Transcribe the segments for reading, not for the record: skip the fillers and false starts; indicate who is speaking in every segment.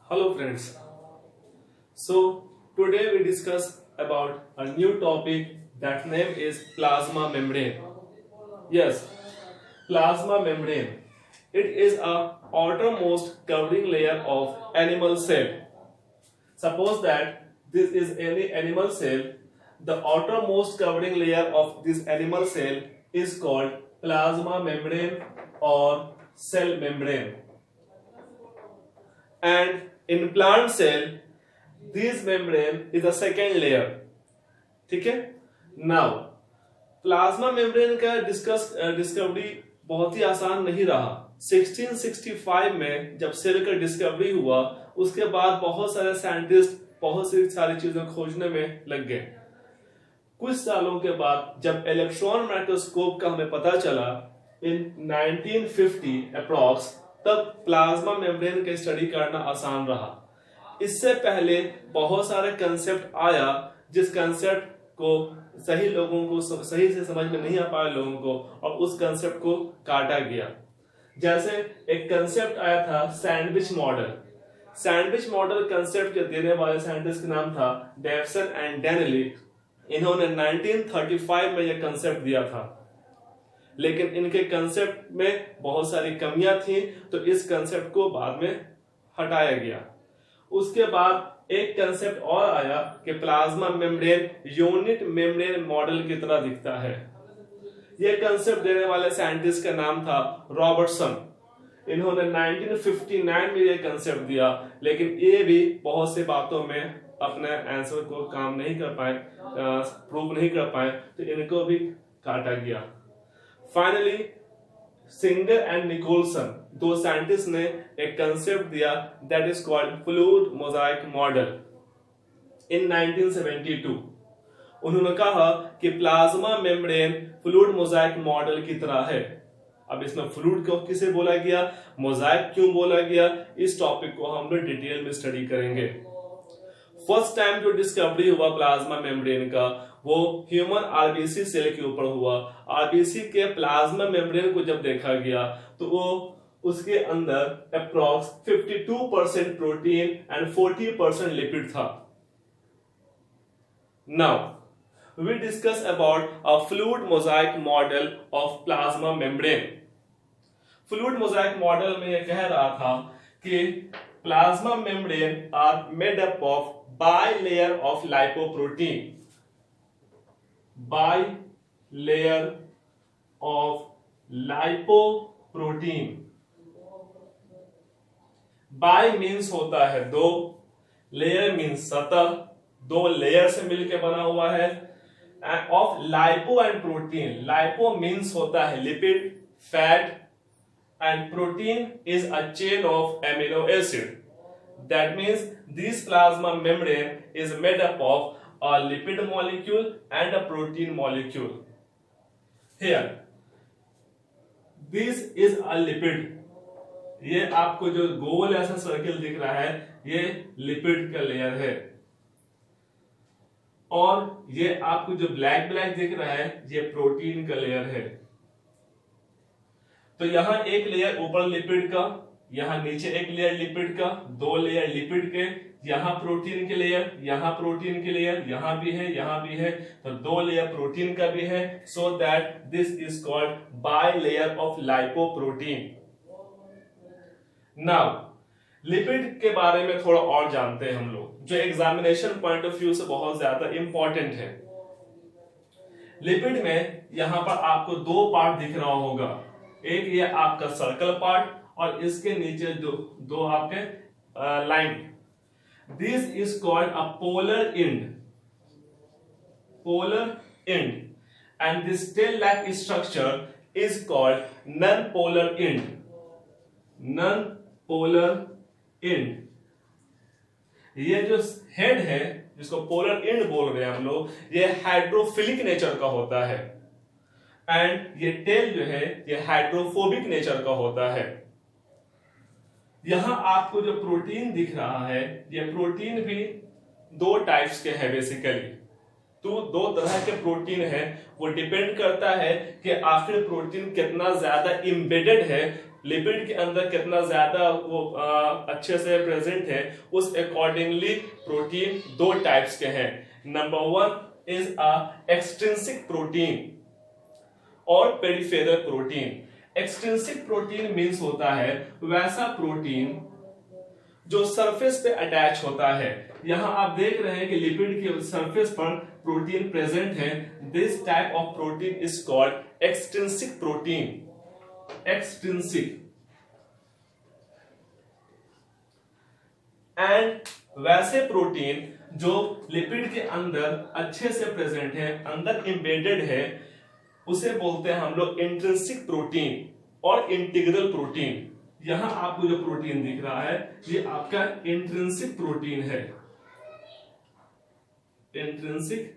Speaker 1: Hello friends. So today we discuss about a new topic that name is plasma membrane. Yes, plasma membrane. It is a outermost covering layer of animal cell. Suppose that this is any animal cell. The outermost covering layer of this animal cell is called plasma membrane or cell membrane. And in plant cell this membrane is the second layer. ठीक है. Now plasma membrane का discovery बहुत ही आसान नहीं रहा. 1665 में जब cell का डिस्कवरी हुआ उसके बाद बहुत सारे साइंटिस्ट बहुत सारी चीजें खोजने में लग गए. कुछ सालों के बाद जब इलेक्ट्रॉन माइक्रोस्कोप का हमें पता चला इन 1950 अप्रॉक्स, तब प्लाज्मा मेम्ब्रेन का स्टडी करना आसान रहा. इससे पहले बहुत सारे कंसेप्ट आया जिस कंसेप्ट को सही लोगों को सही से समझ में नहीं आ पाया लोगों को, और उस कंसेप्ट को काटा गया. जैसे एक कंसेप्ट आया था sandwich model. Sandwich model concept के देने वाले साइंटिस्ट का नाम था डेवसन एंड डेनली. इन्होंने 1935 में यह कंसेप्ट दिया था, लेकिन इनके कंसेप्ट में बहुत सारी कमियां थी, तो इस कंसेप्ट को बाद में हटाया गया. उसके बाद एक कंसेप्ट और आया कि plasma membrane unit membrane model की तरह दिखता है. यह कंसेप्ट देने वाले साइंटिस्ट का नाम था रॉबर्टसन. इन्होंने 1959 में यह कंसेप्ट दिया, लेकिन ये भी बहुत से बातों में अपने आंसर को काम नहीं कर पाए, प्रूव नहीं कर पाए, तो इनको भी काटा गया. फाइनली सिंगर एंड निकोलसन, दो साइंटिस्ट ने एक कंसेप्ट दिया that is called fluid mosaic model in 1972. उन्होंने कहा कि plasma membrane fluid mosaic model की तरह है. अब इसमें फ्लूइड को किसे बोला गया, मोजाइक क्यों बोला गया, इस टॉपिक को हम लोग डिटेल में स्टडी करेंगे. फर्स्ट टाइम जो डिस्कवरी हुआ प्लाज्मा मेम्ब्रेन का वो ह्यूमन आरबीसी सेल के ऊपर हुआ. आरबीसी के प्लाज्मा मेम्ब्रेन को जब देखा गया तो वो उसके अंदर अप्रॉक्स 52% प्रोटीन एंड 40% लिपिड था. Now we discuss about a fluid mosaic model of plasma membrane. Fluid mosaic model में यह कह रहा था कि plasma membrane are made up of bilayer of lipoprotein. Bilayer of lipoprotein. Bi means होता है दो, layer means सतह, दो लेयर से मिलकर बना हुआ है. Of lipo and protein. Lipo means होता है lipid, fat, and protein is a chain of amino acid. That means this plasma membrane is made up of a lipid molecule and a protein molecule. Here, this is a lipid. ये आपको जो गोल ऐसा circle दिख रहा है ये lipid का layer है, और ये आपको जो ब्लैक ब्लैक दिख रहा है ये प्रोटीन का लेयर है. तो यहां एक लेयर ऊपर लिपिड का, यहां नीचे एक लेयर लिपिड का, दो लेयर लिपिड के, यहां प्रोटीन के लेयर, यहां प्रोटीन के लेयर, यहां भी है, यहां भी है, तो दो लेयर प्रोटीन का भी है. So that this is called by layer of lipoprotein. Now lipid के बारे में थोड़ा और जानते हैं हम लोग, जो एग्जामिनेशन पॉइंट ऑफ व्यू से बहुत ज्यादा इंपॉर्टेंट है. लिपिड में यहां पर आपको दो पार्ट दिख रहा होगा. एक ये आपका सर्कल पार्ट और इसके नीचे दो आपके line. This is called a polar end. Polar end and this tail like structure is called non polar end. Non polar end. ये जो हेड है जिसको पोलर एंड बोल रहे हैं हम लोग, ये हाइड्रोफिलिक नेचर का होता है, एंड ये टेल जो है ये हाइड्रोफोबिक नेचर का होता है. यहां आपको जो प्रोटीन दिख रहा है ये प्रोटीन भी दो टाइप्स के हैं बेसिकली. तो दो तरह के प्रोटीन है, वो डिपेंड करता है कि आखिर प्रोटीन कितना ज्यादा इम्बेडेड है, लिपिड के अंदर कितना ज्यादा वो अच्छे से प्रेजेंट है, उस अकॉर्डिंगली प्रोटीन दो टाइप्स के हैं। Number one is a extrinsic protein और peripheral protein. Extrinsic protein means होता है वैसा प्रोटीन जो सरफेस पे अटैच होता है। यहां आप देख रहे हैं कि लिपिड के सरफेस पर प्रोटीन प्रेजेंट है। This type of protein is called extrinsic protein. Extrinsic. And वैसे प्रोटीन जो लिपिड के अंदर अच्छे से प्रेजेंट है, अंदर एम्बेडेड है, उसे बोलते हैं हम लोग इंट्रिंसिक प्रोटीन और इंटीग्रल प्रोटीन। यहां आपको जो प्रोटीन दिख रहा है ये आपका इंट्रिंसिक प्रोटीन है, इंट्रिंसिक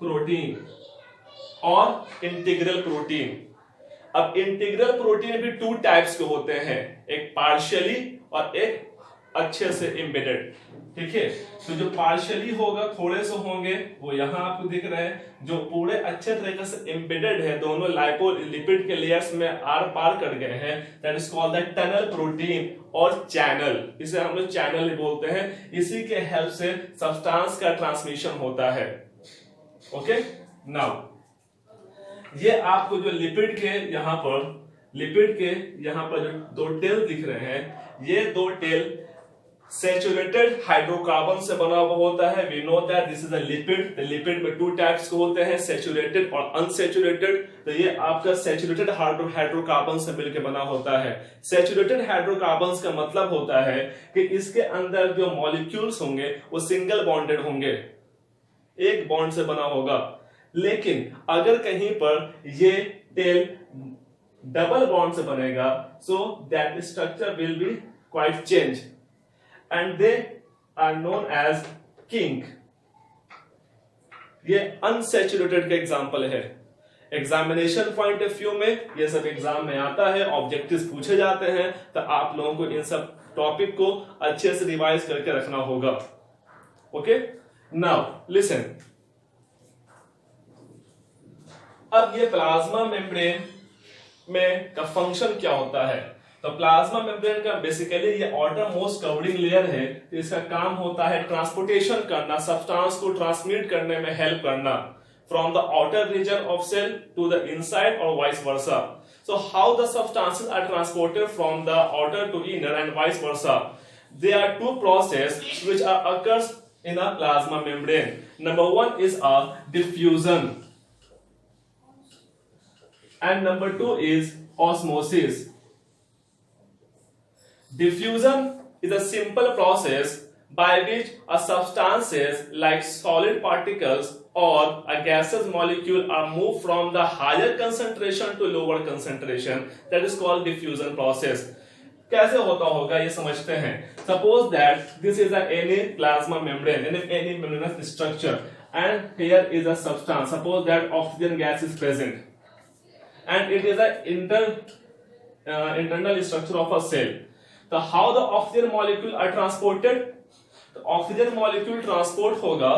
Speaker 1: प्रोटीन और इंटीग्रल प्रोटीन। अब इंटीग्रल प्रोटीन भी टू टाइप्स के होते हैं, एक पार्शियली और एक अच्छे से एम्बेडेड। ठीक है, तो जो पार्शियली होगा थोड़े से होंगे वो यहां आपको दिख रहे हैं, जो पूरे अच्छे तरीके से एम्बेडेड है, दोनों लिपिड के लेयर्स में आर पार कर गए हैं, that is called the tunnel protein और चैनल। इसे हम लोग चैनल बोलते हैं। इसी के हेल्प से सब्सटेंस का ट्रांसमिशन होता है। ओके, नाउ ये आपको जो लिपिड के यहां पर जो दो टेल दिख रहे हैं, ये दो टेल सैचुरेटेड हाइड्रोकार्बन से बना हुआ होता है। We know that this is a lipid. The lipid में टू टाइप्स के होते हैं, सैचुरेटेड और अनसैचुरेटेड। तो ये आपका सैचुरेटेड हाइड्रोकार्बन से मिलकर बना होता है। सैचुरेटेड हाइड्रोकार्बन का मतलब होता है कि इसके अंदर जो मॉलिक्यूल्स होंगे वो सिंगल बॉन्डेड होंगे, एक बॉन्ड से बना होगा। लेकिन अगर कहीं पर ये टेल डबल बॉन्ड से बनेगा, so that structure will be quite change and they are known as kink। ये अनसैचुरेटेड का एग्जांपल है। एग्जामिनेशन पॉइंट ऑफ व्यू में ये सब एग्जाम में आता है, ऑब्जेक्टिव्स पूछे जाते हैं, तो आप लोगों को इन सब टॉपिक को अच्छे से रिवाइज करके रखना होगा। Okay, now listen. अब ये प्लाज्मा मेम्ब्रेन में का फंक्शन क्या होता है? तो प्लाज्मा मेम्ब्रेन का बेसिकली ये आउटर मोस्ट कवरिंग लेयर है। तो इसका काम होता है ट्रांसपोर्टेशन करना, सब्सटेंस को ट्रांसमिट करने में हेल्प करना, from the outer region of cell to the inside और vice versa. So how the substances are transported from the outer to inner and vice versa? There are two processes which occurs in a plasma membrane. Number one is a diffusion, and number two is osmosis. Diffusion is a simple process by which a substances like solid particles or a gaseous molecule are moved from the higher concentration to lower concentration. That is called diffusion process. कैसे होता होगा ये समझते हैं। Suppose that this is any plasma membrane, any membranous structure, and here is a substance. Suppose that oxygen gas is present, and it is a internal structure of a cell. तो how the oxygen molecule are transported? तो oxygen molecule transport होगा।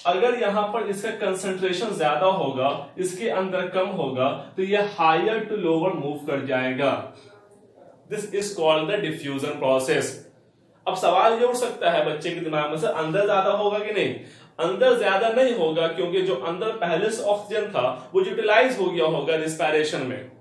Speaker 1: अगर यहां पर इसका concentration ज्यादा होगा, इसके अंदर कम होगा, तो ये हायर टू लोअर मूव कर जाएगा। This is called the diffusion process. अब सवाल ये उठ सकता है बच्चे के दिमाग में से, अंदर ज्यादा होगा कि नहीं? अंदर ज्यादा नहीं होगा, क्योंकि जो अंदर पहले से ऑक्सीजन था वो यूटिलाइज हो गया होगा रिस्पायरेशन में।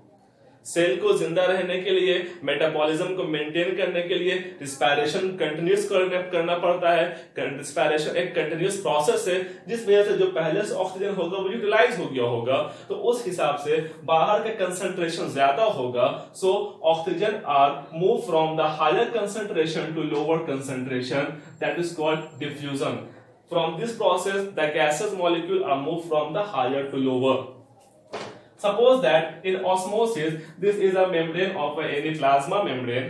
Speaker 1: सेल को जिंदा रहने के लिए, मेटाबॉलिज्म को मेंटेन करने के लिए रिस्पायरेशन कंटिन्यूस करना पड़ता है। रिस्पायरेशन एक कंटिन्यूस प्रोसेस है, जिस वजह से जो पहले से ऑक्सीजन होगा वो यूटिलाइज हो गया होगा, तो उस हिसाब से बाहर का कंसंट्रेशन ज्यादा होगा। So oxygen are move from the higher concentration to lower concentration, that is called diffusion. From this process the gases molecule are move from the higher to lower. Suppose that in osmosis, this is a membrane of any plasma membrane,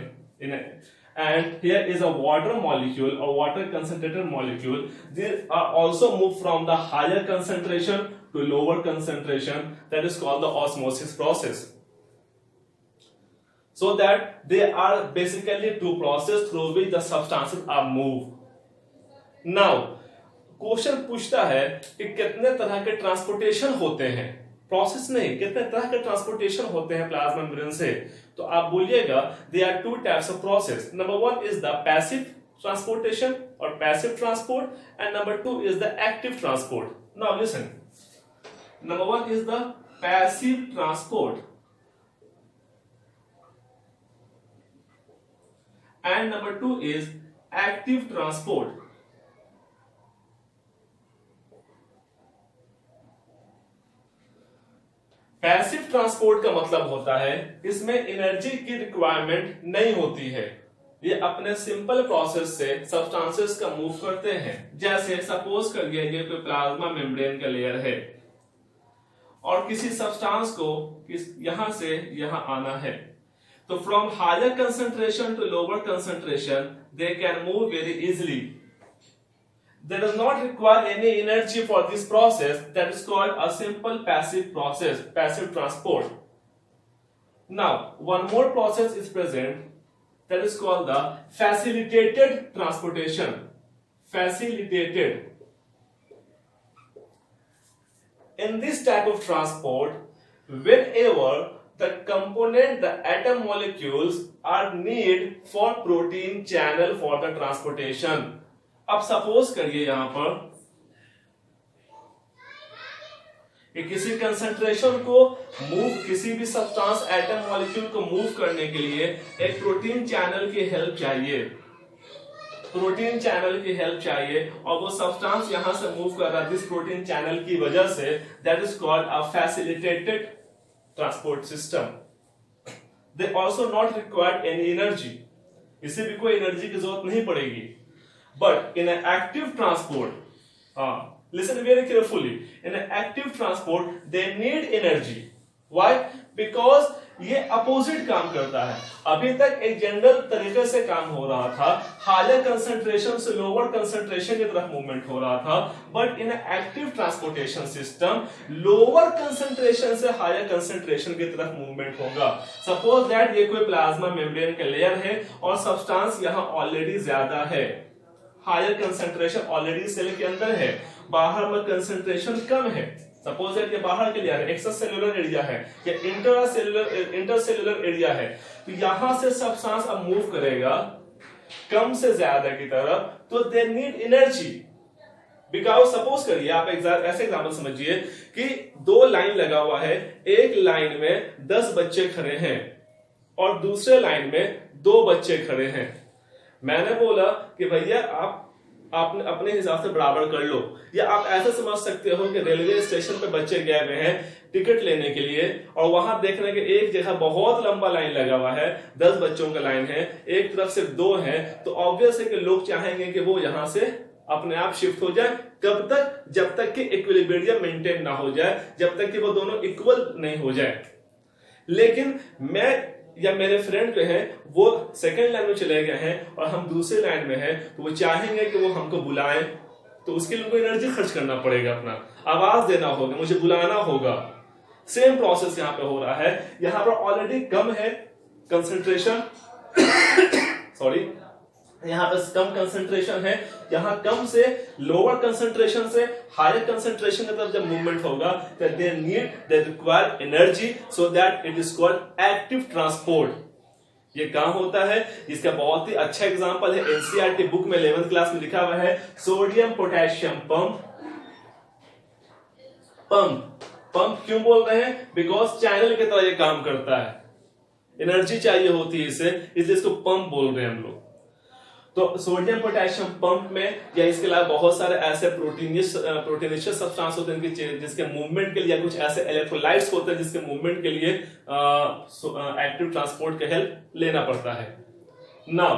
Speaker 1: and here is a water molecule or water concentrated molecule. These are also moved from the higher concentration to lower concentration. That is called the osmosis process. So that they are basically two processes through which the substances are moved. Now, question पूछता है कि कितने तरह के transportation होते हैं, process नहीं, कितने तरह के ट्रांसपोर्टेशन होते हैं प्लाज्मा मेम्ब्रेन से, तो आप बोलिएगा they are two types of process. Number one is the passive transportation और passive transport, and number two is the active transport. Now listen, number one is the passive transport and number two is active transport. Passive transport का मतलब होता है इसमें energy की requirement नहीं होती है, ये अपने सिंपल प्रोसेस से सब्सटेंसेस का मूव करते हैं। जैसे सपोज करिए ये कोई प्लाज्मा मेम्ब्रेन का लेयर है और किसी सब्सटेंस को यहां से यहां आना है, तो from higher concentration to lower concentration they can move very easily. There does not require any energy for this process, that is called a simple passive process, passive transport. Now one more process is present, that is called the facilitated transportation. Facilitated. In this type of transport, whenever the component, the atom molecules are need for protein channel for the transportation. अब suppose करिए यहां पर कि किसी concentration को move, किसी भी substance atom molecule को मूव करने के लिए एक प्रोटीन चैनल की हेल्प चाहिए, प्रोटीन चैनल की हेल्प चाहिए, और वो सब्सटेंस यहां से मूव कर रहा है दिस प्रोटीन चैनल की वजह से, that is called a facilitated transport system. They also not required any energy, इसे भी कोई एनर्जी की जरूरत नहीं पड़ेगी। But in active transport, listen very carefully, in active transport they need energy. Why? Because ये अपोजिट काम करता है। अभी तक एक जनरल तरीके से काम हो रहा था, हायर कंसंट्रेशन से लोअर कंसंट्रेशन की तरफ मूवमेंट हो रहा था, but in active transportation system lower concentration से हायर कंसंट्रेशन की तरफ मूवमेंट होगा। सपोज दैट ये कोई प्लाज्मा मेम्ब्रेन का लेयर है और सब्सटेंस यहां ऑलरेडी ज्यादा है, हायर कंसंट्रेशन ऑलरेडी सेल के अंदर है, बाहर में कंसंट्रेशन कम है। सपोज दैट ये बाहर के लिए एक्स्ट्रा सेलुलर एरिया है या इंटरसेलुलर एरिया है, तो यहां से सब्सटेंस अब मूव करेगा कम से ज्यादा की तरफ, तो they need energy. Because suppose करिए आप ऐसे एग्जांपल समझिए कि दो लाइन लगा हुआ है, एक लाइन में 10 बच्चे खड़े हैं और दूसरे लाइन में 2 बच्चे खड़े हैं। मैंने बोला कि भैया आप अपने हिसाब से बराबर कर लो, या आप ऐसा समझ सकते हो कि रेलवे स्टेशन पे बच्चे गए हुए हैं टिकट लेने के लिए और वहां देख रहे हैं कि एक जगह बहुत लंबा लाइन लगा हुआ है, 10 बच्चों का लाइन है, एक तरफ सिर्फ 2 है, तो ऑब्वियस है कि लोग चाहेंगे कि वो यहां से अपने आप शिफ्ट हो जाए। कब तक? जब तक कि इक्विलिब्रियम मेंटेन ना हो जाए, जब तक कि वो दोनों इक्वल नहीं हो जाए। लेकिन मैं या मेरे फ्रेंड जो है वो सेकंड लाइन में चले गए हैं और हम दूसरे लाइन में हैं, तो वो चाहेंगे कि वो हमको बुलाएं, तो उसके लिए उनको एनर्जी खर्च करना पड़ेगा, अपना आवाज देना होगा, मुझे बुलाना होगा। सेम प्रोसेस यहां पे हो रहा है, यहां पर ऑलरेडी कम है कंसंट्रेशन सॉरी, यहां पर कम कंसंट्रेशन है, यहां कम से लोअर कंसंट्रेशन से हायर कंसंट्रेशन की तरफ जब मूवमेंट होगा, तो they require energy, so that it is called active transport. ये काम होता है, इसका बहुत ही अच्छा एग्जांपल है एनसीईआरटी बुक में 11th क्लास में लिखा हुआ है, सोडियम पोटेशियम पंप। पंप क्यों बोल रहे हैं? बिकॉज चैनल की तरह ये काम करता है, एनर्जी चाहिए होती है इसे, इसलिए इसको पंप बोल रहे हैं हम लोग। तो सोडियम पोटेशियम पंप में या इसके अलावा बहुत सारे ऐसे प्रोटीनिशियस सब्सटेंस होते हैं जिसके मूवमेंट के लिए, कुछ ऐसे इलेक्ट्रोलाइट्स होते हैं जिसके मूवमेंट के लिए एक्टिव ट्रांसपोर्ट की हेल्प लेना पड़ता है। Now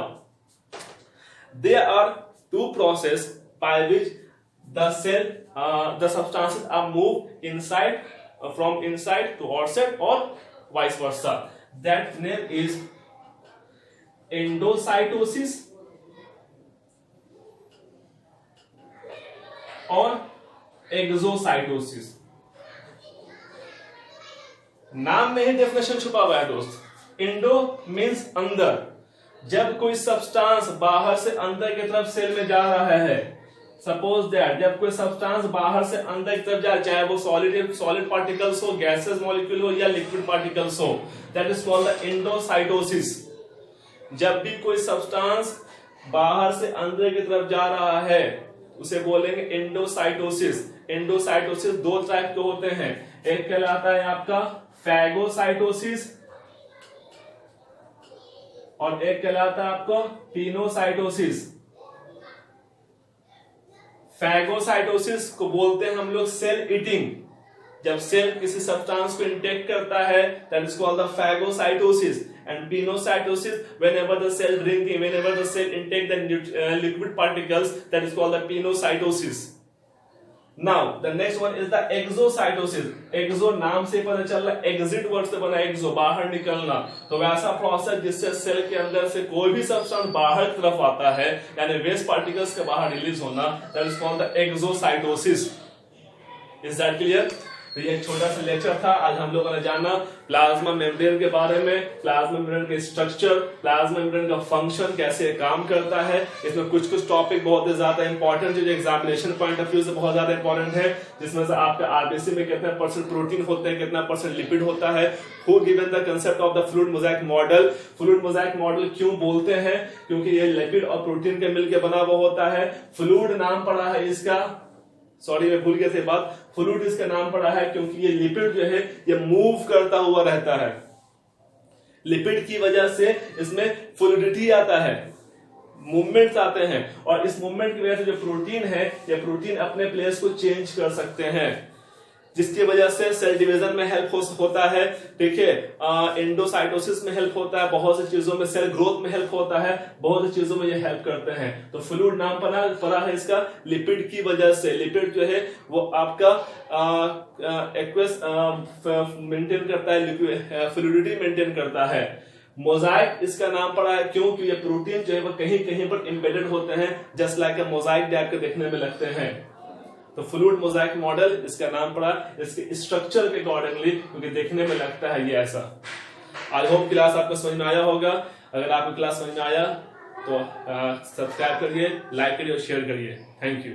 Speaker 1: there are 2 process by which the substances are moved inside, from inside to outside or vice versa. That name is endocytosis और एक्सोसाइटोसिस। नाम में ही डेफिनेशन छुपा हुआ है दोस्त। इंडो मीन्स अंदर, जब कोई सब्सटेंस बाहर से अंदर की तरफ सेल में जा रहा है, सपोज दैट जब कोई सब्सटेंस बाहर से अंदर की तरफ जाए, चाहे वो सॉलिड पार्टिकल्स हो, गैसेस मॉलिक्यूल हो या लिक्विड पार्टिकल्स हो, that is called the endocytosis. जब भी कोई सब्सटेंस बाहर से अंदर की तरफ जा रहा है उसे बोलेंगे एंडोसाइटोसिस। एंडोसाइटोसिस दो टाइप के होते हैं, एक कहलाता है आपका फैगोसाइटोसिस और एक कहलाता है आपको पिनोसाइटोसिस। फैगोसाइटोसिस को बोलते हैं हम लोग सेल ईटिंग। जब सेल किसी सब्सटेंस को इंटेक करता है that is called the phagocytosis. And pinocytosis whenever the cell drinking, whenever the cell intake the liquid particles, that is called the pinocytosis. Now the next one is the exocytosis. Exo नाम से पता चल रहा है, exit word से बना, एक्सो बाहर निकलना। तो वैसा प्रोसेस जिससे सेल के अंदर से कोई भी सब्सटेंस बाहर की तरफ आता है, यानी वेस्ट पार्टिकल्स के बाहर रिलीज होना, that is called the exocytosis. Is that clear? तो ये एक छोटा सा लेक्चर था। आज हम लोगों ने जाना प्लाज्मा मेम्ब्रेन के बारे में, प्लाज्मा मेम्ब्रेन के स्ट्रक्चर, प्लाज्मा मेम्ब्रेन का फंक्शन, कैसे काम करता है। इसमें कुछ कुछ टॉपिक बहुत ही ज्यादा इंपॉर्टेंट जो एग्जामिनेशन पॉइंट ऑफ व्यू से बहुत ज्यादा इंपॉर्टेंट है, जिसमें से आपका आरबीसी में कितना % प्रोटीन होते हैं, कितना % लिपिड होता है। Who given the concept of the fluid mosaic model. Fluid mosaic model क्यों बोलते हैं? क्योंकि ये लिपिड और प्रोटीन के मिलकर बना हुआ होता है। फ्लूइड नाम पड़ा है इसका, सॉरी मैं भूल गया था बात, फ्लूइड इसका नाम पड़ा है क्योंकि ये लिपिड जो है ये मूव करता हुआ रहता है। लिपिड की वजह से इसमें फ्लूइडिटी आता है, मूवमेंट्स आते हैं, और इस मूवमेंट की वजह से जो प्रोटीन है ये प्रोटीन अपने प्लेस को चेंज कर सकते हैं, जिसकी वजह से सेल डिवीजन में हेल्प होता है। ठीक है, एंडोसाइटोसिस में हेल्प होता है, बहुत सी चीजों में, सेल ग्रोथ में हेल्प होता है, बहुत सी चीजों में ये हेल्प करते हैं। तो फ्लूइड नाम पड़ा है इसका लिपिड की वजह से। लिपिड जो है वो आपका एक्वस मेंटेन करता है, फ्लूइडिटी मेंटेन करता है। मोजाइक इसका नाम पड़ा है क्योंकि ये प्रोटीन जो है वो कहीं कहीं पर एम्बेडेड होते हैं, जस्ट लाइक अ मोजाइक टाइप के देखने में लगते हैं। तो फ्लूइड मोजाइक मॉडल इसका नाम पड़ा इसके स्ट्रक्चर के अकॉर्डिंगली, क्योंकि देखने में लगता है ये ऐसा। आई होप क्लास आपको समझ में आया होगा। अगर आपको क्लास समझ में आया तो सब्सक्राइब करिए, लाइक करिए और शेयर करिए। Thank you.